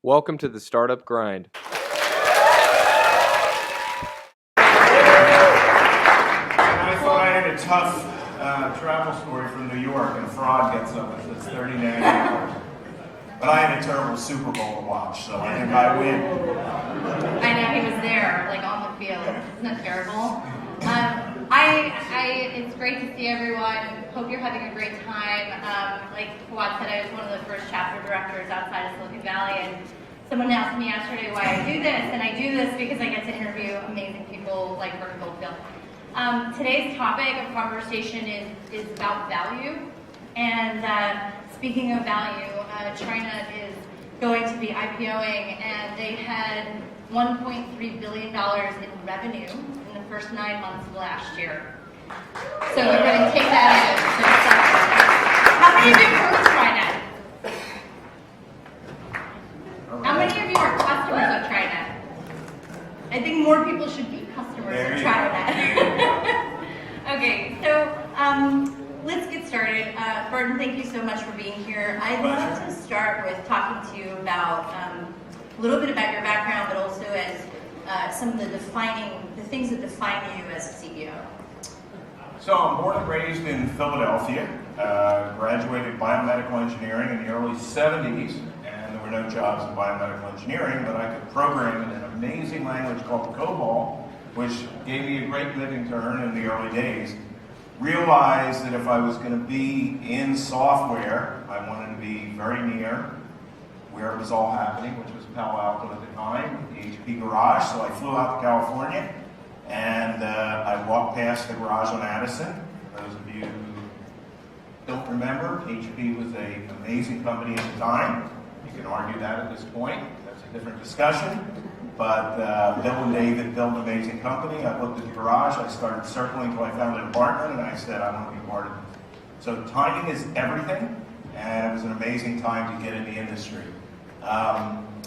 Welcome to the Startup Grind. I thought I had a tough travel story from New York, and a fraud gets up and says 39 hours. But I had a terrible Super Bowl to watch, so I think I win. I know he was there, like on the field. Isn't that terrible? It's great to see everyone. Hope you're having a great time. Like Fawad said, I was one of the first chapter directors outside of Silicon Valley, and someone asked me yesterday why I do this, and I do this because I get to interview amazing people like Burton Goldfield. Today's topic of conversation is about value, and speaking of value, TriNet is going to be IPOing, and they had $1.3 billion in revenue in the first 9 months of last year. So we're going to take that out. How many of you have heard of TriNet? How many of you are customers of TriNet? I think more people should be customers of TriNet. Okay, so let's get started. Burton, thank you so much for being here. I'd love to start with talking to you about a little bit about your background, but also as some of the things that define you as a CEO. So I'm born and raised in Philadelphia, graduated biomedical engineering in the early 70s, and there were no jobs in biomedical engineering, but I could program in an amazing language called COBOL, which gave me a great living to earn in the early days. Realized that if I was going to be in software, I wanted to be very near where it was all happening, which was Palo Alto at the time, the HP garage. So I flew out to California, and I walked past the garage on Addison. For those of you who don't remember, HP was an amazing company at the time. You can argue that at this point. That's a different discussion. But Bill and David built an amazing company. I looked at the garage. I started circling until I found an apartment, and I said, I want to be part of it. So timing is everything, and it was an amazing time to get in the industry.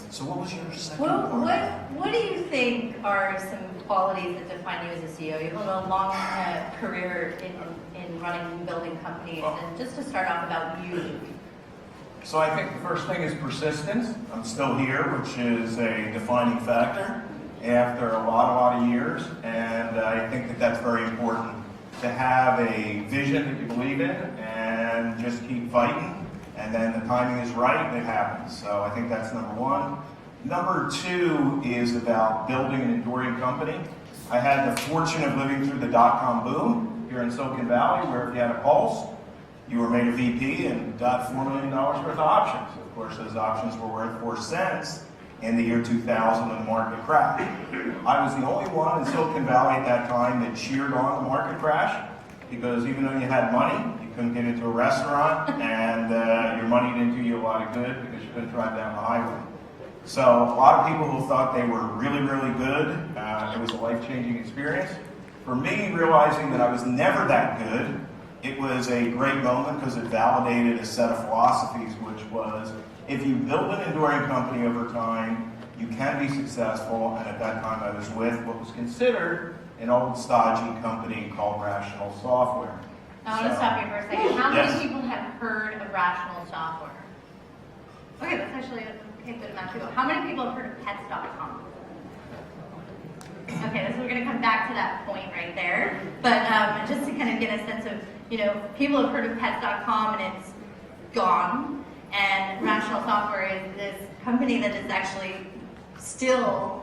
So what was your second part? What do you think are some qualities that define you as a CEO? You've had a long career in running and building companies, and just to start off about you. So I think the first thing is persistence. I'm still here, which is a defining factor after a lot of years, and I think that that's very important to have a vision that you believe in and just keep fighting, and then the timing is right and it happens. So I think that's number one. Number two is about building an enduring company. I had the fortune of living through the dot-com boom here in Silicon Valley, where if you had a pulse, you were made a VP and got $4 million worth of options. Of course, those options were worth 4 cents in the year 2000 when the market crashed. I was the only one in Silicon Valley at that time that cheered on the market crash, because even though you had money, you couldn't get into a restaurant, and your money didn't do you a lot of good because you couldn't drive down the highway. So a lot of people who thought they were really, really good, it was a life-changing experience. For me, realizing that I was never that good, it was a great moment because it validated a set of philosophies, which was, if you build an enduring company over time, you can be successful. And at that time, I was with what was considered an old stodgy company called Rational Software. I want to stop you for a second. How many people have heard of Rational Software? Okay, that's actually a good amount of people. How many people have heard of pets.com? Okay, so we're going to come back to that point right there. But just to kind of get a sense of, people have heard of pets.com and it's gone. And Rational Software is this company that is actually still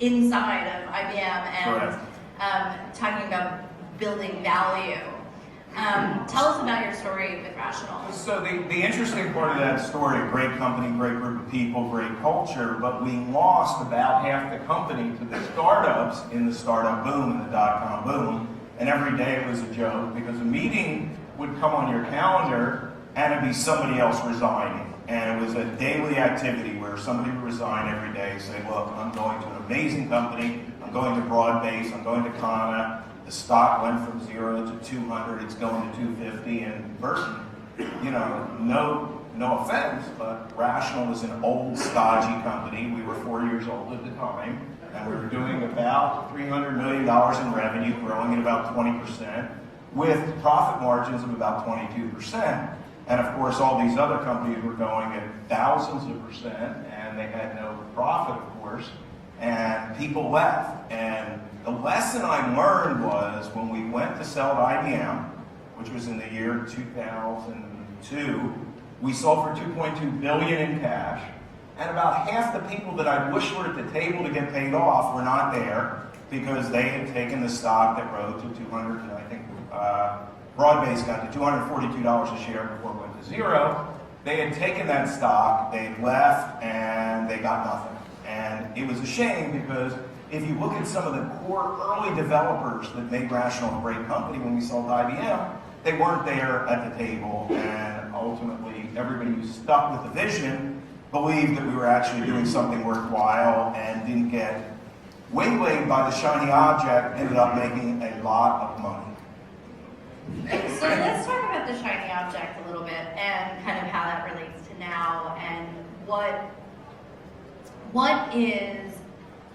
inside of IBM and talking about building value. Tell us about your story with Rational. So the interesting part of that story, great company, great group of people, great culture, but we lost about half the company to the startups in the startup boom and the dot-com boom. And every day it was a joke, because a meeting would come on your calendar and it'd be somebody else resigning. And it was a daily activity where somebody would resign every day, say, look, I'm going to an amazing company, I'm going to Broadbase, I'm going to Kana. The stock went from 0 to 200, it's going to 250, and Burton, no offense, but Rational is an old, stodgy company. We were 4 years old at the time, and we were doing about $300 million in revenue, growing at about 20%, with profit margins of about 22%. And of course, all these other companies were going at thousands of percent, and they had no profit, of course, and people left. And the lesson I learned was when we went to sell to IBM, which was in the year 2002, we sold for $2.2 billion in cash, and about half the people that I wish were at the table to get paid off were not there because they had taken the stock that rose to 200, and I think Broadbase got to $242 a share before it went to zero. They had taken that stock, they had left, and they got nothing. And it was a shame because if you look at some of the core early developers that made Rational a great company when we sold to IBM, they weren't there at the table, and ultimately everybody who stuck with the vision believed that we were actually doing something worthwhile and didn't get waylaid by the shiny object, ended up making a lot of money. So let's talk about the shiny object a little bit and kind of how that relates to now and what is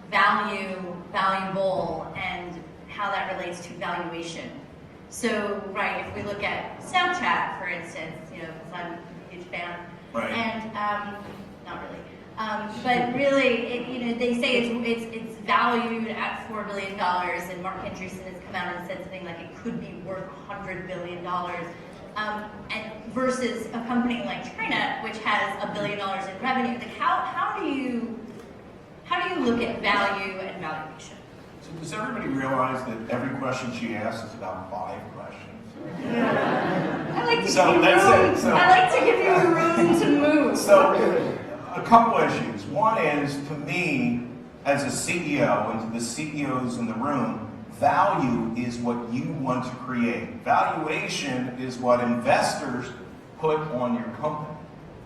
valuable and how that relates to valuation. So, right, if we look at Snapchat, for instance, because I'm a huge fan, right. And not really, but really, they say it's valued at $4 billion, and Mark Andreessen has come out and said something like it could be worth $100 billion, and versus a company like TriNet, which has $1 billion in revenue. Like, how do you look at value and valuation? So does everybody realize that every question she asks is about 5 questions? I like to give So you that's room. it. So, I like to give you room to move. So a couple issues. One is, to me, as a CEO, and to the CEOs in the room, value is what you want to create. Valuation is what investors put on your company.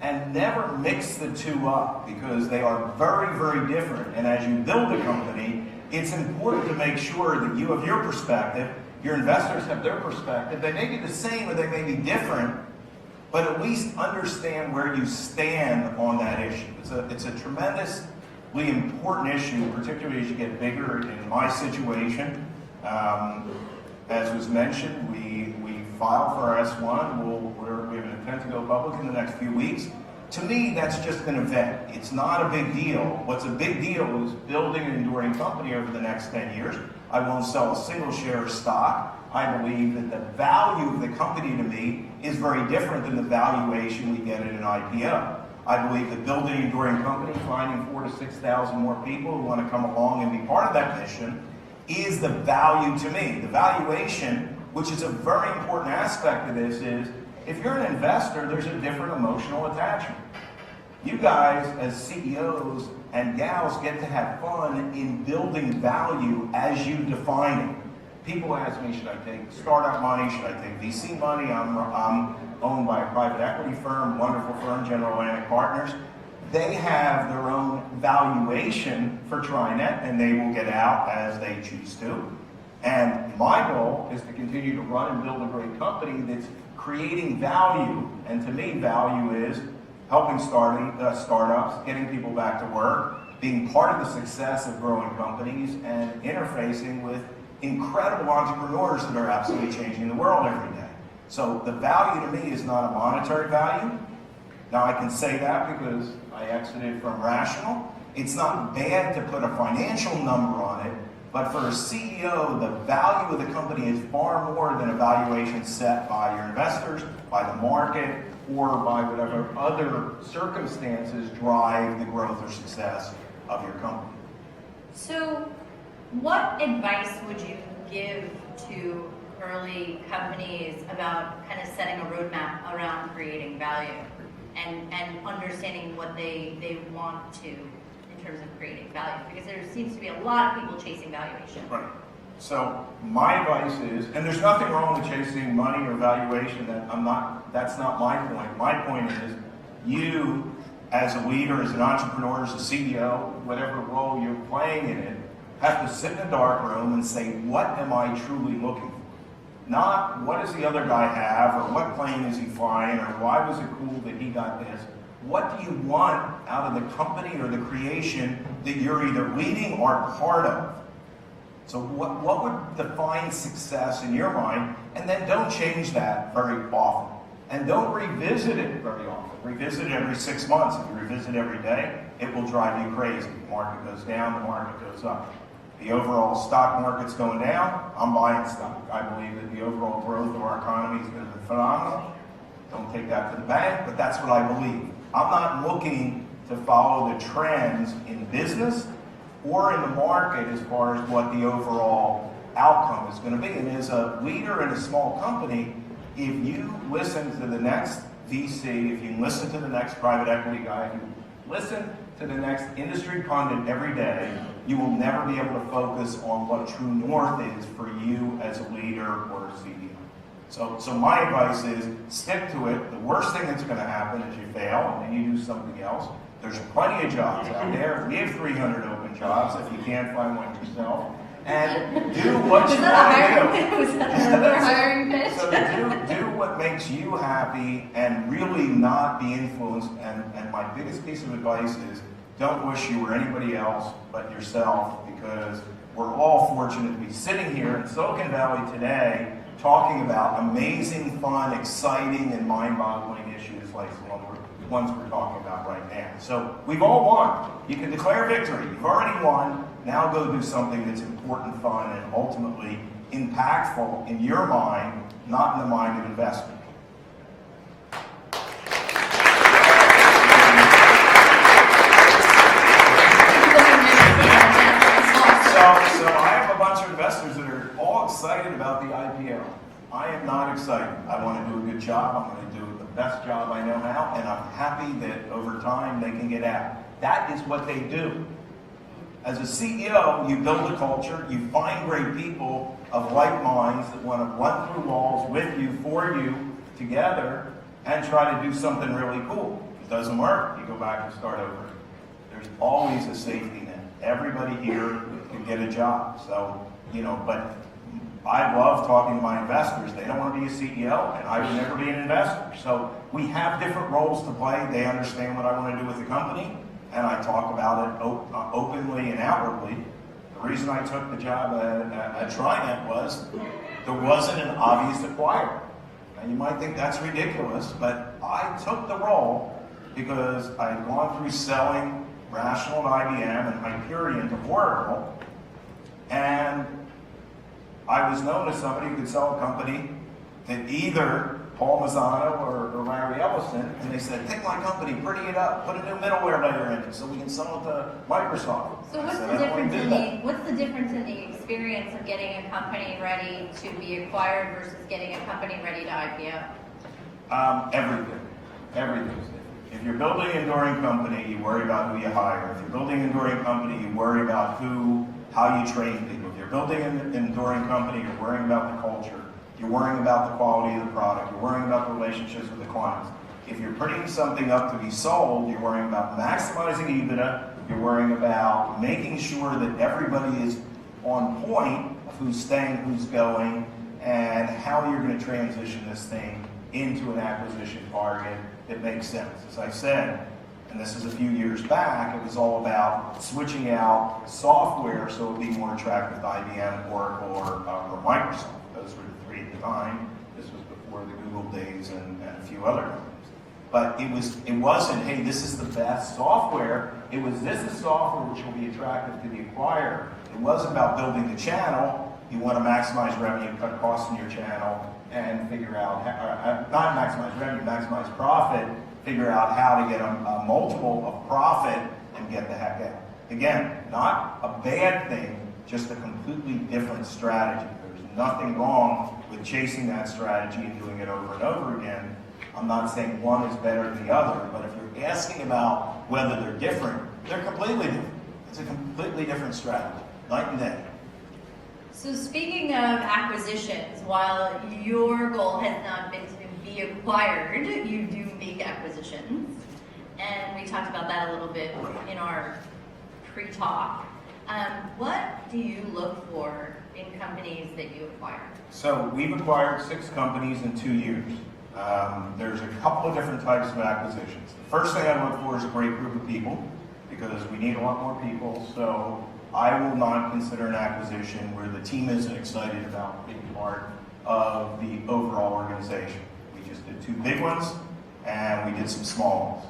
And never mix the two up because they are very, very different. And as you build a company, it's important to make sure that you have your perspective, your investors have their perspective. They may be the same or they may be different, but at least understand where you stand on that issue. It's a tremendously important issue, particularly as you get bigger. In my situation, as was mentioned, we filed for our S1. We have an intent to go public in the next few weeks. To me, that's just an event. It's not a big deal. What's a big deal is building an enduring company over the next 10 years. I won't sell a single share of stock. I believe that the value of the company to me is very different than the valuation we get at an IPO. I believe that building an enduring company, finding 4,000 to 6,000 more people who want to come along and be part of that mission, is the value to me. The valuation, which is a very important aspect of this, is if you're an investor, there's a different emotional attachment. You guys, as CEOs and gals, get to have fun in building value as you define it. People ask me, should I take startup money? Should I take VC money? I'm owned by a private equity firm, wonderful firm, General Atlantic Partners. They have their own valuation for TriNet, and they will get out as they choose to. And my goal is to continue to run and build a great company that's creating value. And to me, value is helping startups, getting people back to work, being part of the success of growing companies, and interfacing with incredible entrepreneurs that are absolutely changing the world every day. So the value to me is not a monetary value. Now I can say that because I exited from Rational. It's not bad to put a financial number on it, but for a CEO, the value of the company is far more than a valuation set by your investors, by the market, or by whatever other circumstances drive the growth or success of your company. So what advice would you give to early companies about kind of setting a roadmap around creating value and understanding what they want to in terms of creating value? Because there seems to be a lot of people chasing valuation. Right. So my advice is, and there's nothing wrong with chasing money or valuation, that's not my point. My point is, you as a leader, as an entrepreneur, as a CEO, whatever role you're playing in it, have to sit in a dark room and say, what am I truly looking for? Not what does the other guy have, or what plane is he flying, or why was it cool that he got this. What do you want out of the company or the creation that you're either leading or part of? So what would define success in your mind? And then don't change that very often. And don't revisit it very often. Revisit it every 6 months. If you revisit every day, it will drive you crazy. The market goes down, the market goes up. The overall stock market's going down, I'm buying stock. I believe that the overall growth of our economy is going to be phenomenal. Don't take that to the bank, but that's what I believe. I'm not looking to follow the trends in business or in the market as far as what the overall outcome is going to be. And as a leader in a small company, if you listen to the next VC, if you listen to the next private equity guy, if you listen to the next industry pundit every day, you will never be able to focus on what true north is for you as a leader or a CEO. So my advice is stick to it. The worst thing that's going to happen is you fail and you do something else. There's plenty of jobs out there. We have 300 open jobs if you can't find one yourself. And do what you want to do. Was that a hiring pitch? So do what makes you happy and really not be influenced. And my biggest piece of advice is don't wish you were anybody else but yourself, because we're all fortunate to be sitting here in Silicon Valley today talking about amazing, fun, exciting, and mind-boggling issues like the ones we're talking about right now. So we've all won. You can declare victory. You've already won. Now go do something that's important, fun, and ultimately impactful in your mind, not in the mind of investment. So I have a bunch of investors that are all excited about the IPO. I am not excited. I want to do a good job. I'm going to do the best job I know how, and I'm happy that over time they can get out. That is what they do. As a CEO, you build a culture, you find great people of like minds that want to run through walls with you, for you, together, and try to do something really cool. If it doesn't work, you go back and start over. There's always a safety net. Everybody here can get a job. So, but I love talking to my investors. They don't want to be a CEO, and I would never be an investor. So we have different roles to play. They understand what I want to do with the company, and I talk about it openly and outwardly. The reason I took the job at TriNet was there wasn't an obvious acquirer. Now you might think that's ridiculous, but I took the role because I had gone through selling Rational to IBM and Hyperion to Oracle, and I was known as somebody who could sell a company that either Paul Mazzano or Larry Ellison, and they said, take my company, pretty it up, put a new middleware layer in it so we can sell it to Microsoft. So what's the difference in the experience of getting a company ready to be acquired versus getting a company ready to IPO? Everything's different. If you're building an enduring company, you worry about who you hire. If you're building an enduring company, you worry about how you train people. If you're building an enduring company, you're worrying about the culture. You're worrying about the quality of the product. You're worrying about the relationships with the clients. If you're putting something up to be sold, you're worrying about maximizing EBITDA. You're worrying about making sure that everybody is on point of who's staying, who's going, and how you're going to transition this thing into an acquisition target that makes sense. As I said, and this is a few years back, it was all about switching out software so it would be more attractive to IBM, Oracle, or Microsoft. Those were the three at the time. This was before the Google days and a few other companies. But it wasn't, hey, this is the best software. It was, this is software which will be attractive to the acquirer. It wasn't about building the channel. You want to maximize revenue, cut costs in your channel, and figure out, not maximize revenue, maximize profit, figure out how to get a multiple of profit and get the heck out. Again, not a bad thing, just a completely different strategy. There's nothing wrong with chasing that strategy and doing it over and over again. I'm not saying one is better than the other, but if you're asking about whether they're different, they're completely different. It's a completely different strategy, night and day. So speaking of acquisitions, while your goal has not been to be acquired, you do make acquisitions. And we talked about that a little bit in our pre-talk. What do you look for in companies that you acquire? So we've acquired 6 companies in 2 years. There's a couple of different types of acquisitions. The first thing I look for is a great group of people, because we need a lot more people. So I will not consider an acquisition where the team isn't excited about being part of the overall organization. We just did 2 big ones. and we did some small ones.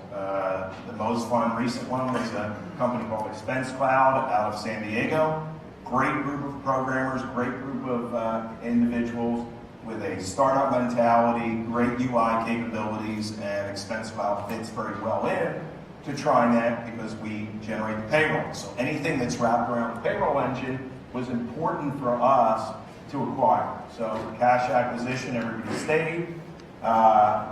The most fun recent one was a company called ExpenseCloud out of San Diego. Great group of programmers, great group of individuals with a startup mentality, great UI capabilities, and ExpenseCloud fits very well in to TriNet because we generate the payroll. So anything that's wrapped around the payroll engine was important for us to acquire. So cash acquisition, everybody stayed.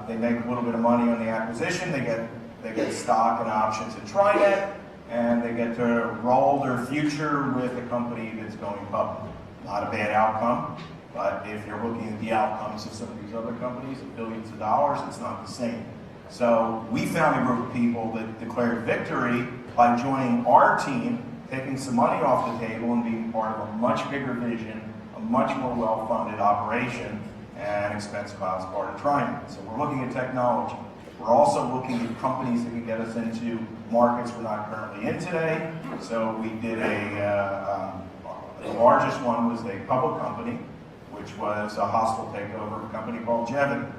They make a little bit of money on the acquisition. They get stock and options at TriNet, and they get to roll their future with a company that's going public. Not a bad outcome, but if you're looking at the outcomes of some of these other companies at billions of dollars, it's not the same. So we found a group of people that declared victory by joining our team, taking some money off the table and being part of a much bigger vision, a much more well-funded operation, and ExpenseCloud is part of TriNet. So we're looking at technology. We're also looking at companies that can get us into markets we're not currently in today. So we did the largest one was a public company, which was a hostile takeover of a company called Gevity.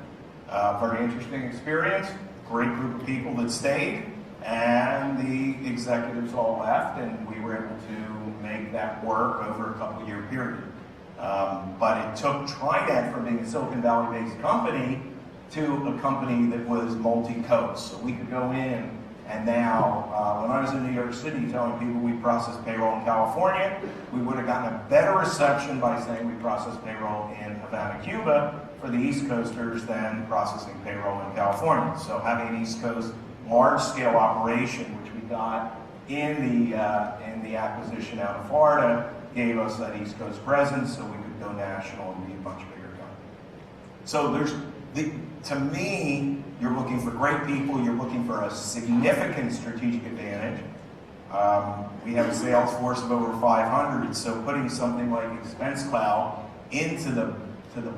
Very interesting experience, great group of people that stayed, and the executives all left, and we were able to make that work over a couple-year period. But it took TriNet from being a Silicon Valley-based company to a company that was multi-coast. So we could go in, and now, when I was in New York City telling people we process payroll in California, we would have gotten a better reception by saying we process payroll in Havana, Cuba, for the East Coasters than processing payroll in California. So having an East Coast large-scale operation, which we got in the acquisition out of Florida, gave us that East Coast presence, so we could go national and be a much bigger company. So to me, you're looking for great people, you're looking for a significant strategic advantage. We have a sales force of over 500, so putting something like ExpenseCloud into the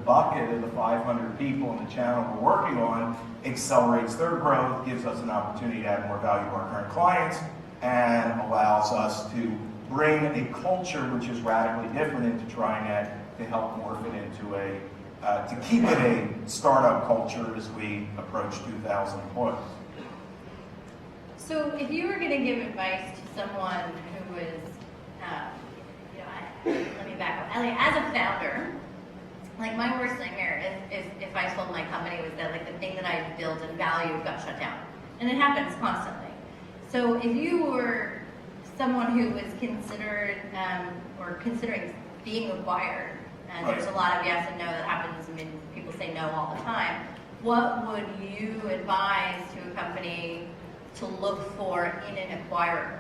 bucket of the 500 people in the channel we're working on accelerates their growth, gives us an opportunity to add more value to our current clients, and allows us to bring a culture which is radically different into TriNet to help morph it into to keep it a startup culture as we approach 2,000 employees. So if you were going to give advice to someone who was, let me back up. As a founder, like my worst nightmare is if I sold my company was that like the thing that I built and valued got shut down. And it happens constantly. So if you were someone who was considered or considering being acquired, and there's a lot of yes and no that happens, I mean, people say no all the time, what would you advise to a company to look for in an acquirer?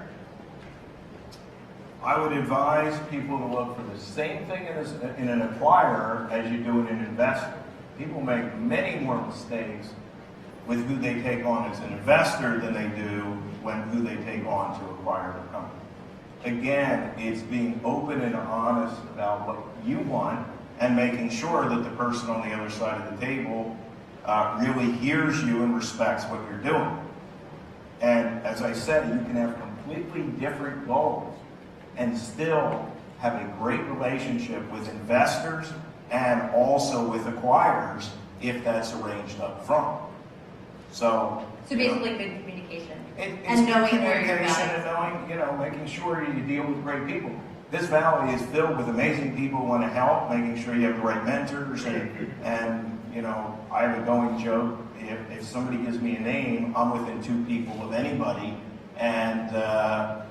I would advise people to look for the same thing in an acquirer as you do in an investor. People make many more mistakes with who they take on as an investor than they do when who they take on to acquire the company. Again, it's being open and honest about what you want and making sure that the person on the other side of the table really hears you and respects what you're doing. And as I said, you can have completely different goals and still have a great relationship with investors and also with acquirers if that's arranged up front. So basically good communication. It's knowing communication and knowing, making sure you deal with great people. This valley is filled with amazing people who want to help, making sure you have the right mentors. And I have a going joke, if somebody gives me a name, I'm within 2 people of anybody. And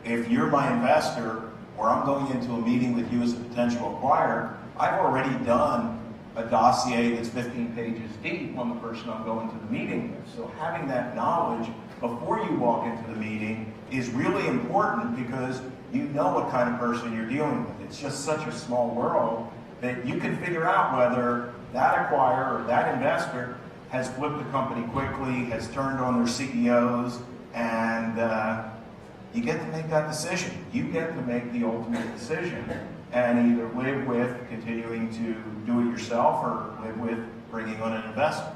if you're my investor, or I'm going into a meeting with you as a potential acquirer, I've already done a dossier that's 15 pages deep on the person I'm going to the meeting with. So having that knowledge before you walk into the meeting is really important because you know what kind of person you're dealing with. It's just such a small world that you can figure out whether that acquirer or that investor has flipped the company quickly, has turned on their CEOs, and you get to make that decision. You get to make the ultimate decision and either live with continuing to do it yourself or live with bringing on an investor.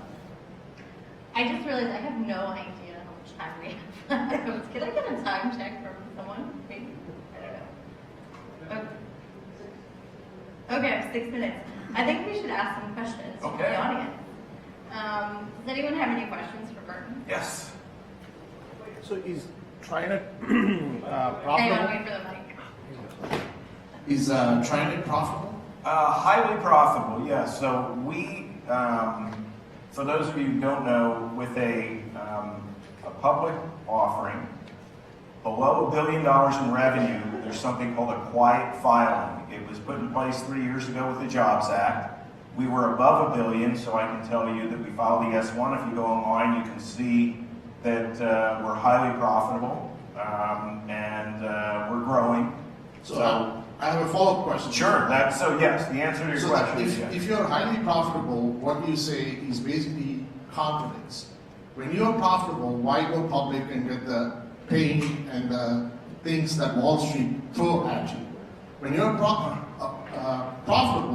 I just realized I have no idea how much time we have. Can I get a time check from someone? Maybe? I don't know. Okay, I have 6 minutes. I think we should ask some questions from the audience. Does anyone have any questions for Burton? Yes. So is TriNet Hang on, profitable? wait for the mic. Is TriNet profitable? Highly profitable, yes. So we, for those of you who don't know, with a public offering, below $1 billion in revenue, there's something called a quiet filing. It was put in place 3 years ago with the Jobs Act. We were above $1 billion, so I can tell you that we filed the S1. If you go online, you can see that we're highly profitable and we're growing. So I have a follow-up question. Sure. So yes, the answer to your So question is yes. if you're highly profitable, what you say is basically confidence. When you're profitable, why go public and get the pain and the things that Wall Street throw at you? When you're profitable,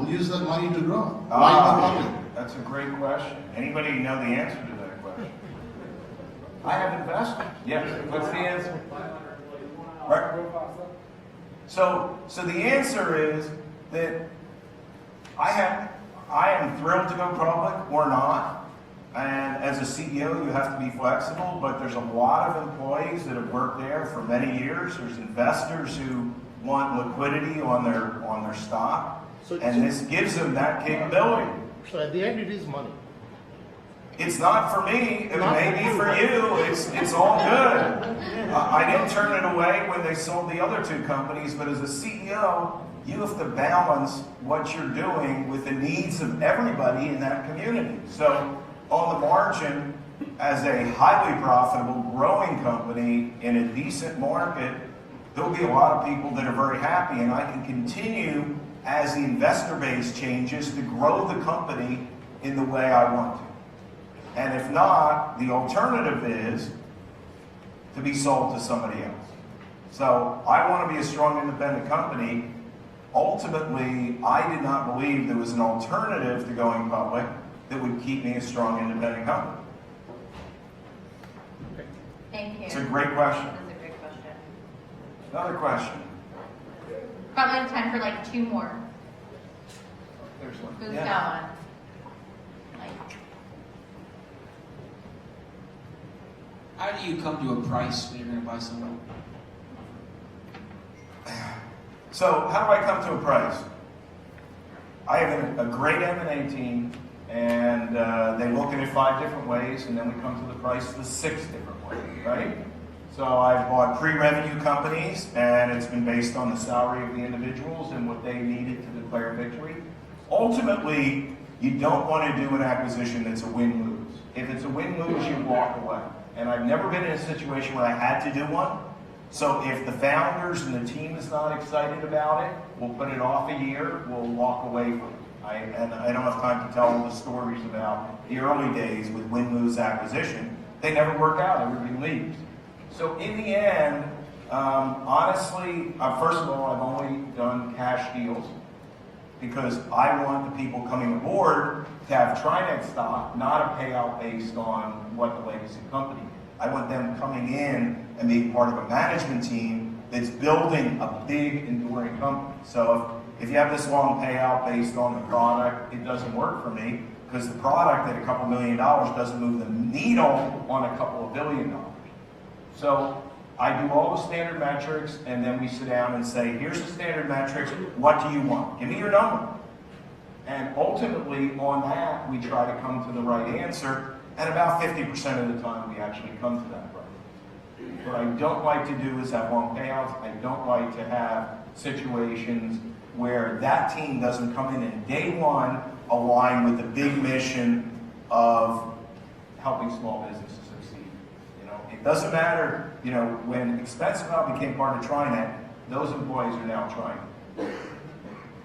use that money to grow. Why go public? That's a great question. Anybody know the answer to that question? I have investors. Yes. What's the answer? Right. So the answer is that I am thrilled to go public or not. And as a CEO, you have to be flexible, but there's a lot of employees that have worked there for many years. There's investors who want liquidity on their stock, and this gives them that capability. So at the end, it is money. It's not for me. It may be for you. It's all good. I didn't turn it away when they sold the other two companies, but as a CEO, you have to balance what you're doing with the needs of everybody in that community. So on the margin, as a highly profitable, growing company in a decent market, there'll be a lot of people that are very happy, and I can continue as the investor base changes to grow the company in the way I want to. And if not, the alternative is to be sold to somebody else. So I want to be a strong independent company. Ultimately, I did not believe there was an alternative to going public that would keep me a strong independent company. Thank you. It's a great question. That's a great question. Another question. Probably have time for like two more. There's one. Who's Yeah. got one? Like, How do you come to a price when you're going to buy someone? So how do I come to a price? I have a great M&A team, and they look at it 5 different ways, and then we come to the price the 6 different ways, right? So I've bought pre-revenue companies, and it's been based on the salary of the individuals and what they needed to declare victory. Ultimately, you don't want to do an acquisition that's a win-lose. If it's a win-lose, you walk away. And I've never been in a situation where I had to do one. So if the founders and the team is not excited about it, we'll put it off a year, we'll walk away from it. I don't have time to tell all the stories about the early days with win-lose acquisition. They never work out, everybody leaves. So in the end, honestly, first of all, I've only done cash deals because I want the people coming aboard to have TriNet stock, not a payout based on what the legacy company did. I want them coming in and being part of a management team that's building a big, enduring company. So if you have this long payout based on the product, it doesn't work for me because the product at a couple $1 million doesn't move the needle on a couple of $1 billion. So I do all the standard metrics, and then we sit down and say, here's the standard metrics, what do you want? Give me your number. And ultimately, on that, we try to come to the right answer, and about 50% of the time, we actually come to that right. What I don't like to do is have long payouts. I don't like to have situations where that team doesn't come in and day one align with the big mission of helping small businesses succeed. It doesn't matter, when ExpenseCloud became part of TriNet, those employees are now TriNet.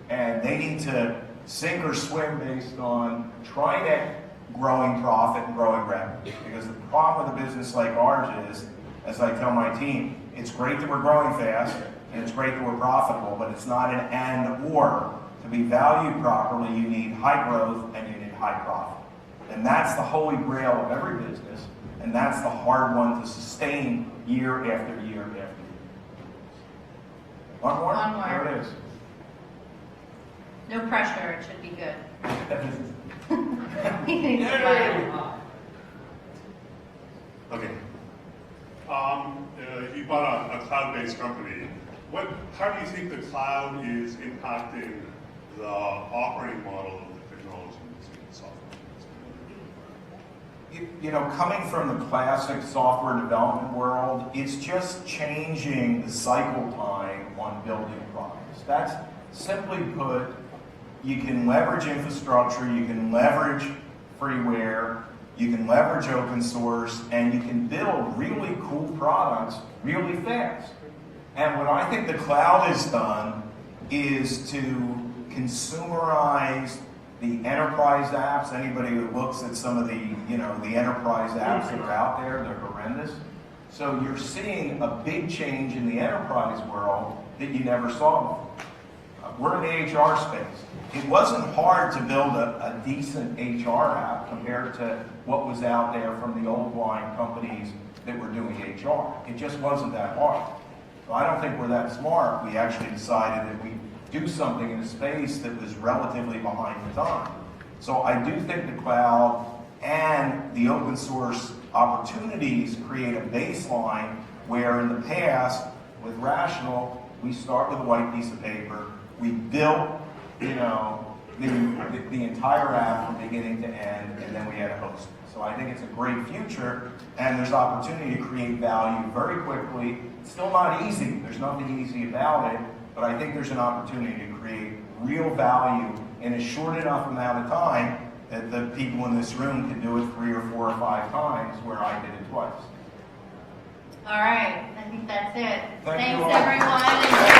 And they need to sink or swim based on TriNet growing profit and growing revenue. Because the problem with a business like ours is, as I tell my team, it's great that we're growing fast, and it's great that we're profitable, but it's not an and or. To be valued properly, you need high growth and you need high profit. And that's the holy grail of every business. And that's the hard one to sustain year after year after year. One more? One more. There it is. no pressure, it should be good. Okay. You bought a cloud-based company. How do you think the cloud is impacting the operating model of the technology and software? You know, coming from the classic software development world, it's just changing the cycle time on building products. That's simply put, you can leverage infrastructure, you can leverage freeware, you can leverage open source, and you can build really cool products really fast. And what I think the cloud has done is to consumerize the enterprise apps. Anybody who looks at some of the, the enterprise apps that are out there, they're horrendous. So you're seeing a big change in the enterprise world that you never saw before. We're in the HR space. It wasn't hard to build a decent HR app compared to what was out there from the old line companies that were doing HR. It just wasn't that hard. So I don't think we're that smart. We actually decided that we do something in a space that was relatively behind the time. So I do think the cloud and the open source opportunities create a baseline where in the past, with Rational, we start with a white piece of paper. We built, the entire app from beginning to end, and then we had a host. So I think it's a great future, and there's opportunity to create value very quickly. It's still not easy. There's nothing easy about it, but I think there's an opportunity to create real value in a short enough amount of time that the people in this room can do it 3 or 4 or 5 times, where I did it twice. All right, I think that's it. Thank Thanks, you all. everyone.